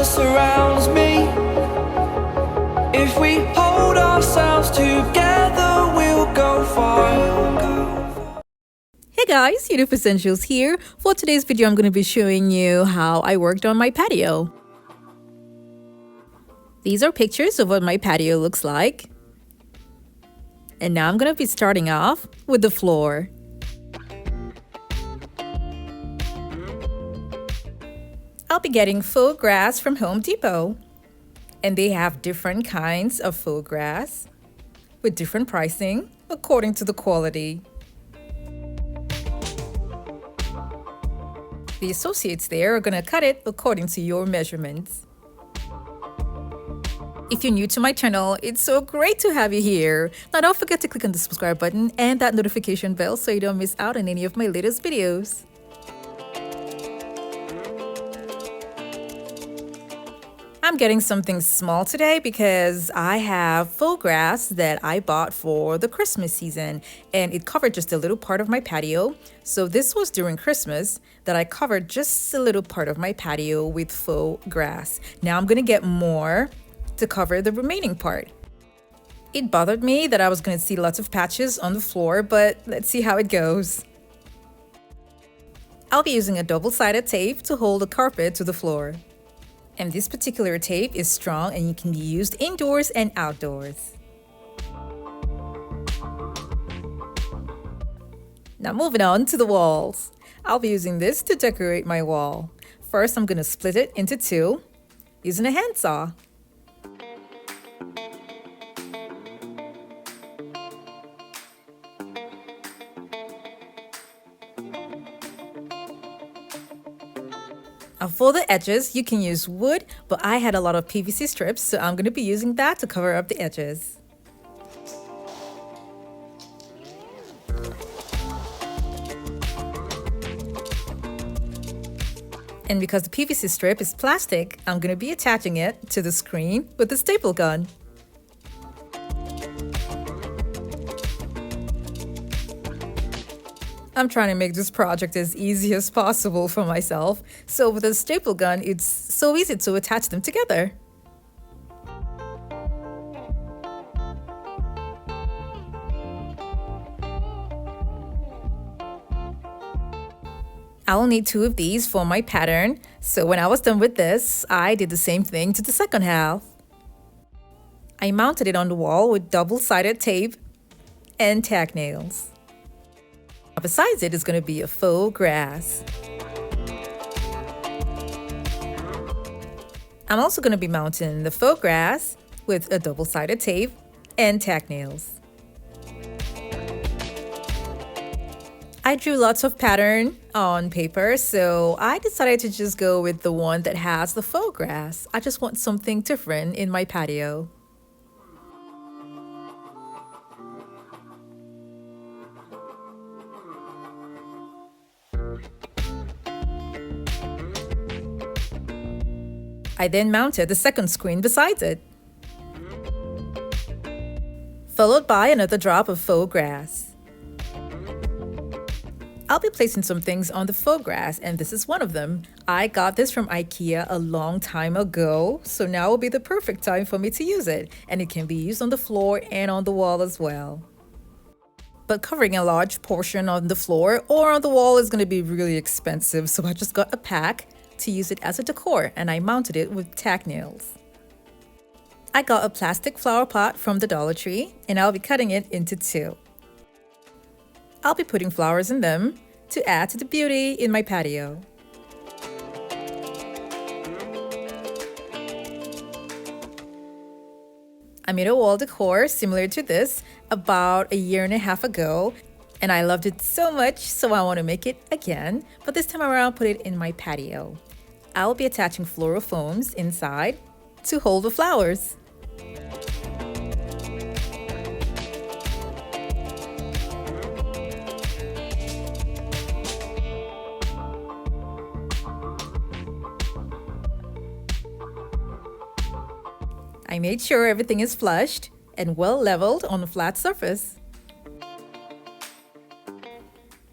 surrounds me. If we hold ourselves together, we'll go far. Hey guys, Yoduvh Essentials here. For today's video, I'm going to be showing you how I worked on my patio. These are pictures of what my patio looks like. And now I'm going to be starting off with the floor. I'll be getting faux grass from Home Depot. And they have different kinds of faux grass with different pricing according to the quality. The associates there are going to cut it according to your measurements. If you're new to my channel, it's so great to have you here. Now don't forget to click on the subscribe button and that notification bell so you don't miss out on any of my latest videos. I'm getting something small today because I have faux grass that I bought for the Christmas season and it covered just a little part of my patio. So this was during Christmas that I covered just a little part of my patio with faux grass. Now I'm going to get more to cover the remaining part. It bothered me that I was going to see lots of patches on the floor, but let's see how it goes. I'll be using a double-sided tape to hold the carpet to the floor. And this particular tape is strong and it can be used indoors and outdoors. Now moving on to the walls. I'll be using this to decorate my wall. First, I'm going to split it into two using a handsaw. For the edges, you can use wood, but I had a lot of PVC strips, so I'm going to be using that to cover up the edges. And because the PVC strip is plastic, I'm going to be attaching it to the screen with the staple gun. I'm trying to make this project as easy as possible for myself, so with a staple gun, it's so easy to attach them together. I'll need two of these for my pattern, so when I was done with this, I did the same thing to the second half. I mounted it on the wall with double-sided tape and tack nails. Besides it is going to be a faux grass. I'm also going to be mounting the faux grass with a double-sided tape and tack nails. I drew lots of pattern on paper, so I decided to just go with the one that has the faux grass. I just want something different in my patio. I then mounted the second screen beside it, followed by another drop of faux grass. I'll be placing some things on the faux grass, and this is one of them. I got this from IKEA a long time ago, so now will be the perfect time for me to use it, and it can be used on the floor and on the wall as well. But covering a large portion on the floor or on the wall is going to be really expensive, so I just got a pack to use it as a decor, and I mounted it with tack nails. I got a plastic flower pot from the Dollar Tree, and I'll be cutting it into two. I'll be putting flowers in them to add to the beauty in my patio. I made a wall decor similar to this about a year and a half ago, and I loved it so much, so I want to make it again, but this time around put it in my patio. I'll be attaching floral foams inside to hold the flowers. I made sure everything is flushed and well leveled on a flat surface.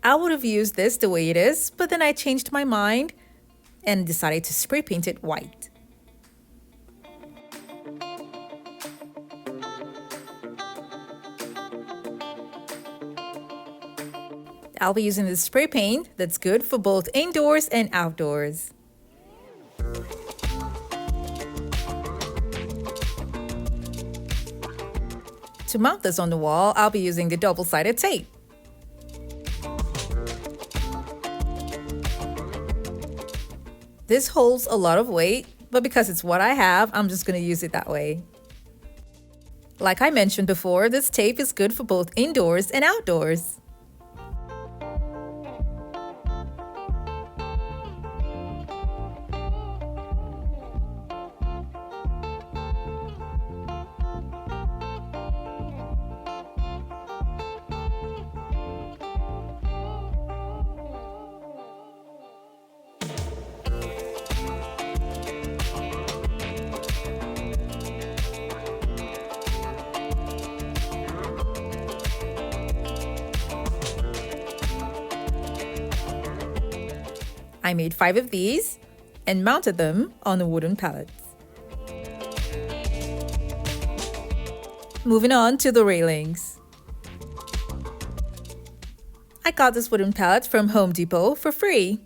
I would have used this the way it is, but then I changed my mind and decided to spray paint it white. I'll be using this spray paint that's good for both indoors and outdoors. To mount this on the wall, I'll be using the double-sided tape. This holds a lot of weight, but because it's what I have, I'm just going to use it that way. Like I mentioned before, this tape is good for both indoors and outdoors. I made 5 of these and mounted them on the wooden pallets. Moving on to the railings. I got this wooden pallet from Home Depot for free.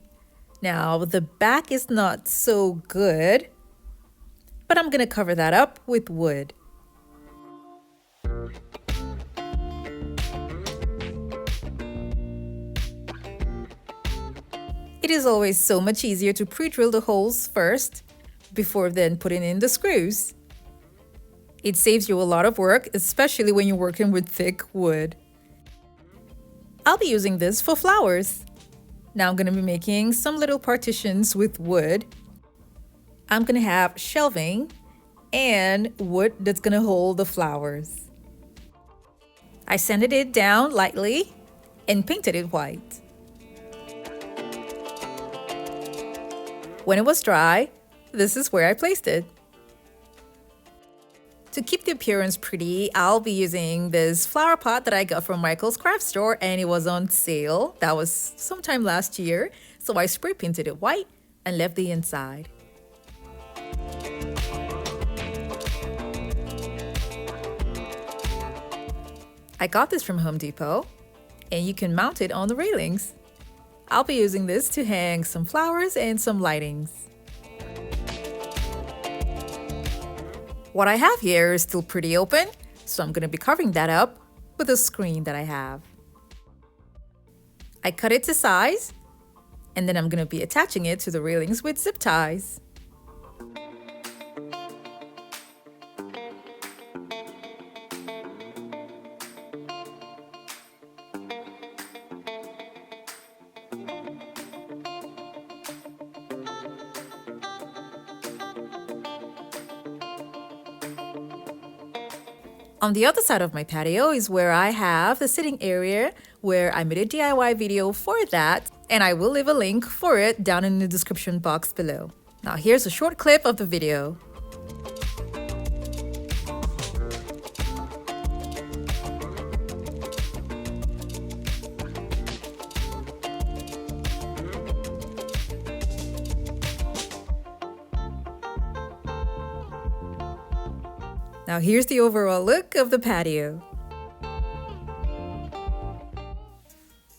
Now, the back is not so good, but I'm gonna cover that up with wood. It is always so much easier to pre-drill the holes first before then putting in the screws. It saves you a lot of work, especially when you're working with thick wood. I'll be using this for flowers. Now I'm going to be making some little partitions with wood. I'm going to have shelving and wood that's going to hold the flowers. I sanded it down lightly and painted it white. When it was dry, this is where I placed it. To keep the appearance pretty, I'll be using this flower pot that I got from Michael's craft store and it was on sale. That was sometime last year. So I spray painted it white and left the inside. I got this from Home Depot and you can mount it on the railings. I'll be using this to hang some flowers and some lightings. What I have here is still pretty open, so I'm going to be covering that up with a screen that I have. I cut it to size, and then I'm going to be attaching it to the railings with zip ties. On the other side of my patio is where I have the sitting area where I made a DIY video for that, and I will leave a link for it down in the description box below. Now here's a short clip of the video. Now here's the overall look of the patio.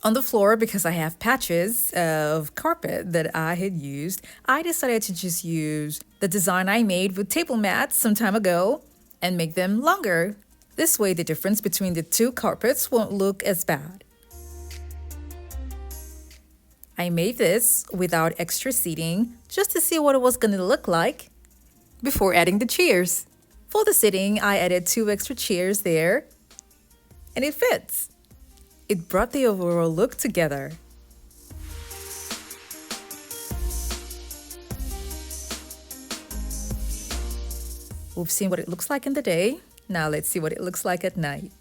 On the floor, because I have patches of carpet that I had used, I decided to just use the design I made with table mats some time ago and make them longer. This way the difference between the two carpets won't look as bad. I made this without extra seating just to see what it was going to look like before adding the chairs. For the sitting, I added 2 extra chairs there, and it fits. It brought the overall look together. We've seen what it looks like in the day. Now let's see what it looks like at night.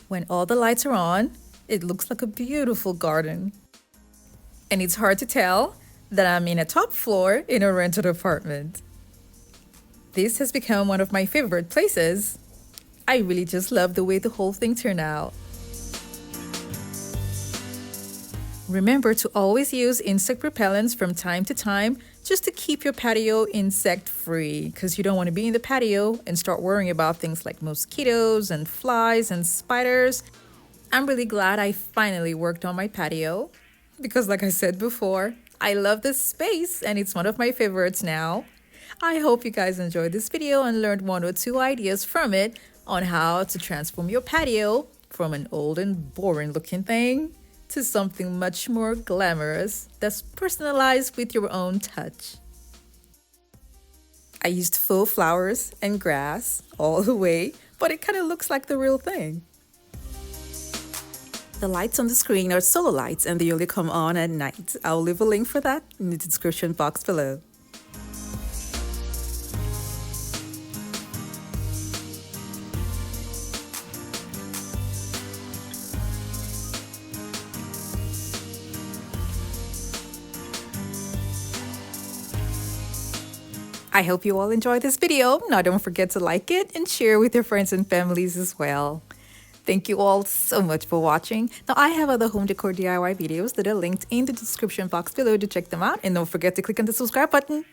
When all the lights are on, it looks like a beautiful garden. And it's hard to tell that I'm in a top floor in a rented apartment. This has become one of my favorite places. I really just love the way the whole thing turned out. Remember to always use insect repellents from time to time just to keep your patio insect-free, because you don't want to be in the patio and start worrying about things like mosquitoes and flies and spiders. I'm really glad I finally worked on my patio because, like I said before, I love this space and it's one of my favorites now. I hope you guys enjoyed this video and learned one or two ideas from it on how to transform your patio from an old and boring looking thing to something much more glamorous that's personalized with your own touch. I used faux flowers and grass all the way, but it kind of looks like the real thing. The lights on the screen are solar lights and they only come on at night. I'll leave a link for that in the description box below. I hope you all enjoyed this video. Now don't forget to like it and share with your friends and families as well. Thank you all so much for watching. Now I have other home decor DIY videos that are linked in the description box below to check them out, and don't forget to click on the subscribe button.